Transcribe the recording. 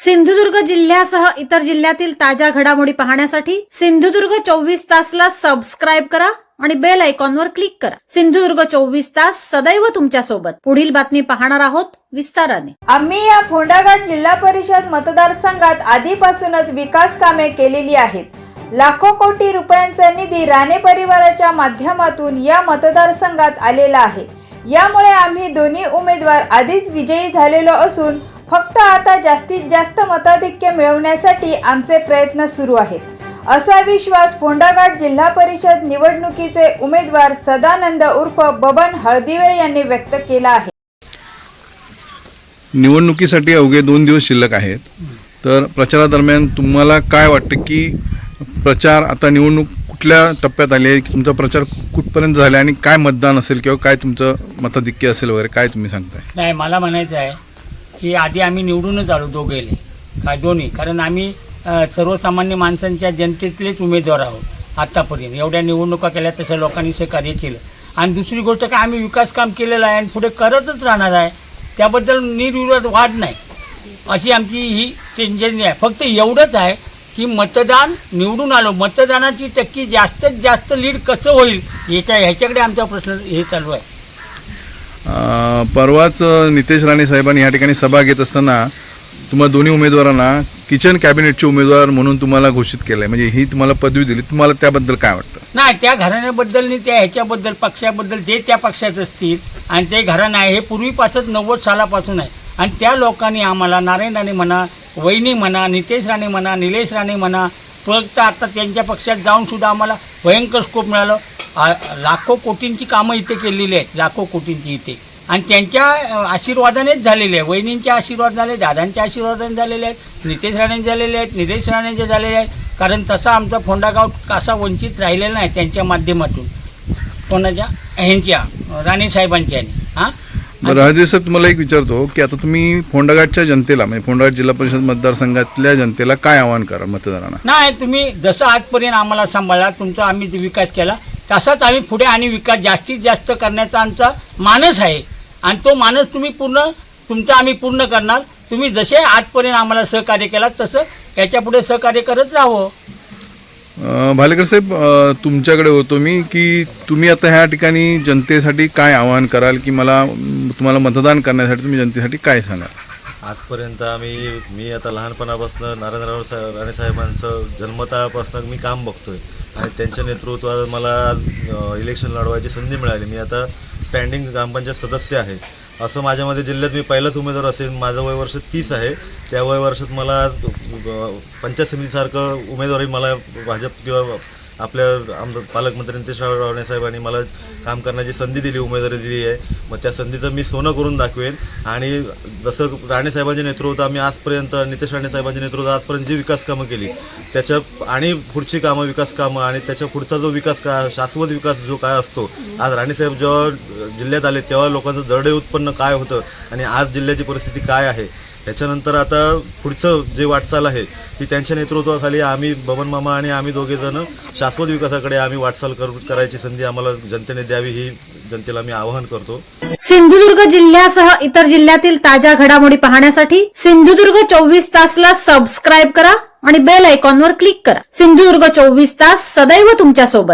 सिंधुदुर्ग जिल्ह्यासह इतर जिल्ह्यातील ताज्या घडामोडी पाहण्यासाठी सिंधुदुर्ग 24 तासला सबस्क्राइब करा आणि बेल आयकॉनवर क्लिक करा। सिंधुदुर्ग 24 तास सदैव तुमच्या सोबत। पुढील बातमी पाहणार आहोत विस्ताराने। आम्ही या फोंडाघाट जिल्हा परिषद मतदारसंघात आधीपासूनच विकास कामे केलेली आहेत। लाखो कोटी रुपयांचा निधी राणे परिवाराच्या माध्यमातून या मतदारसंघात आलेला आहे। यामुळे आम्ही दोन्ही उमेदवार आधीच विजयी झालेलो असून फक्त आता जास्तीत जास्त मताधिक्य मिळवण्यासाठी आमचे प्रयत्न सुरू आहेत असा विश्वास फोंडाघाट जिल्हा परिषद निवडणुकीचे उमेदवार सदानंद उर्फ बबन हळदिवे यांनी व्यक्त केला आहे। निवडणुकीसाठी अवघे 2 दिवस शिल्लक आहेत, तर प्रचारादरम्यान तुम्हाला काय वाटतं की प्रचार आता निवडणूक कुठल्या टप्प्यात आली आहे, तुमचा प्रचार कुठपर्यंत झाला आणि काय मतदान असेल किंवा काय तुमचं मताधिक्य असेल वगैरे काय तुम्ही सांगताय? नाही, मला म्हणायचं आहे की आधी आम्ही निवडूनच आलो दोघेले काय दोन्ही, कारण आम्ही सर्वसामान्य माणसांच्या जनतेतलेच उमेदवार आहोत। आत्तापर्यंत एवढ्या निवडणुका केल्या तशा लोकांनी सहकार्य केलं आणि दुसरी गोष्ट काय आम्ही विकास काम केलेलं आहे आणि पुढे करतच राहणार आहे, त्याबद्दल निर्विरोध वाद नाही अशी आमची ही टेन्शन आहे। फक्त एवढंच आहे की मतदान निवडून आलो, मतदानाची टक्के जास्तीत जास्त लीड कसं होईल ह्याच्याकडे आमचा प्रश्न हे चालू आहे। परवाच नितेश राणे साहेबांनी या ठिकाणी सभा घेत असताना तुम्हाला दोन्ही उमेदवारांना किचन कॅबिनेटचे उमेदवार म्हणून तुम्हाला घोषित केलं आहे, म्हणजे ही तुम्हाला पदवी दिली, तुम्हाला त्याबद्दल काय वाटतं? नाही, त्या घराण्याबद्दल नाही, त्या ह्याच्याबद्दल पक्षाबद्दल जे त्या पक्षात असतील आणि ते घराणं आहे हे पूर्वीपासून 90 सालापासून आहे आणि त्या लोकांनी आम्हाला नारायण राणे म्हणा, वहिनी म्हणा, नितेश राणे म्हणा, निलेश राणे म्हणा, फक्त आता त्यांच्या पक्षात जाऊन सुद्धा आम्हाला भयंकर स्कोप मिळालं। लाखो कोटींची कामं इथे केलेली आहेत, लाखो कोटींची इथे, आणि त्यांच्या आशीर्वादानेच झालेले आहे। वहिनींच्या आशीर्वाद झाले, दादांच्या आशीर्वादाने झालेले आहेत, नितेश राणेंचे झालेले आहेत, निलेश राणेंचे झालेले आहेत, कारण तसा आमचा फोंडागाव कसा वंचित राहिलेला नाही त्यांच्या माध्यमातून, कोणाच्या ह्यांच्या राणेसाहेबांच्या। हां बरं, हळदिवे साहेब तुम्हाला एक विचारतो की आता तुम्ही फोंडाघाटच्या जनतेला म्हणजे फोंडाघाट जिल्हा परिषद मतदारसंघातल्या जनतेला काय आवाहन करा मतदारांना? नाही, तुम्ही जसं आजपर्यंत आम्हाला सांभाळला, तुमचा आम्ही विकास केला तसाच आम्ही पुढे आणि विकास जास्तीत जास्त करण्याचा आमचा मानस आहे आणि तो मानस तुम्ही तुमचा आम्ही पूर्ण करणार। तुम्ही जसे आजपर्यंत आम्हाला सहकार्य केला तसं याच्या पुढे सहकार्य करत राहावं। भालेकर साहेब, तुमच्याकडे होतो मी की तुम्ही आता ह्या ठिकाणी जनतेसाठी काय आवाहन कराल की तुम्हाला मतदान करण्यासाठी तुम्ही जनतेसाठी काय सांगाल? आजपर्यंत मी आता लहानपणापासून नारायणराव राणे साहेबांचं जन्मतापासून मी काम बघतोय आणि त्यांच्या नेतृत्वात मला आज इलेक्शन लढवायची संधी मिळाली। मी आता स्टँडिंग ग्रामपंचायत सदस्य आहे, असं माझ्यामध्ये जिल्ह्यात मी पहिलाच उमेदवार असेल। माझं वय वर्ष 30 आहे, त्या वय वर्षात मला पंचायत समितीसारखं उमेदवारी मला भाजप किंवा आपल्या पालकमंत्री नितेश राणे साहेबांनी मला काम करण्याची संधी दिली, उमेदवारी दिली आहे। मग त्या संधीचं मी सोनं करून दाखवेन आणि जसं राणे साहेबांचे नेतृत्व आम्ही आजपर्यंत, नितेश राणे साहेबांचे नेतृत्व आजपर्यंत जी विकास कामं केली त्याच्या आणि पुढची कामं, विकास कामं आणि त्याच्या पुढचा जो विकास शाश्वत विकास जो काय असतो, आज राणेसाहेब जेव्हा जिल्ह्यात आले तेव्हा लोकांचं दरडे उत्पन्न काय होतं आणि आज जिल्ह्याची परिस्थिती काय आहे, त्याच्यानंतर आता पुढचं जे वाटचाल आहे ती त्यांच्या नेतृत्वाखाली आम्ही बबन मामा आणि आम्ही दोघेजण शाश्वत विकासाकडे आम्ही वाटचाल करायची संधी आम्हाला जनतेने द्यावी ही जनतेला मी आवाहन करतो। सिंधुदुर्ग जिल्ह्यासह इतर जिल्ह्यातील ताज्या घडामोडी पाहण्यासाठी सिंधुदुर्ग 24 तासला सबस्क्राइब करा आणि बेल आयकॉनवर क्लिक करा। सिंधुदुर्ग 24 तास सदैव तुमच्या सोबत।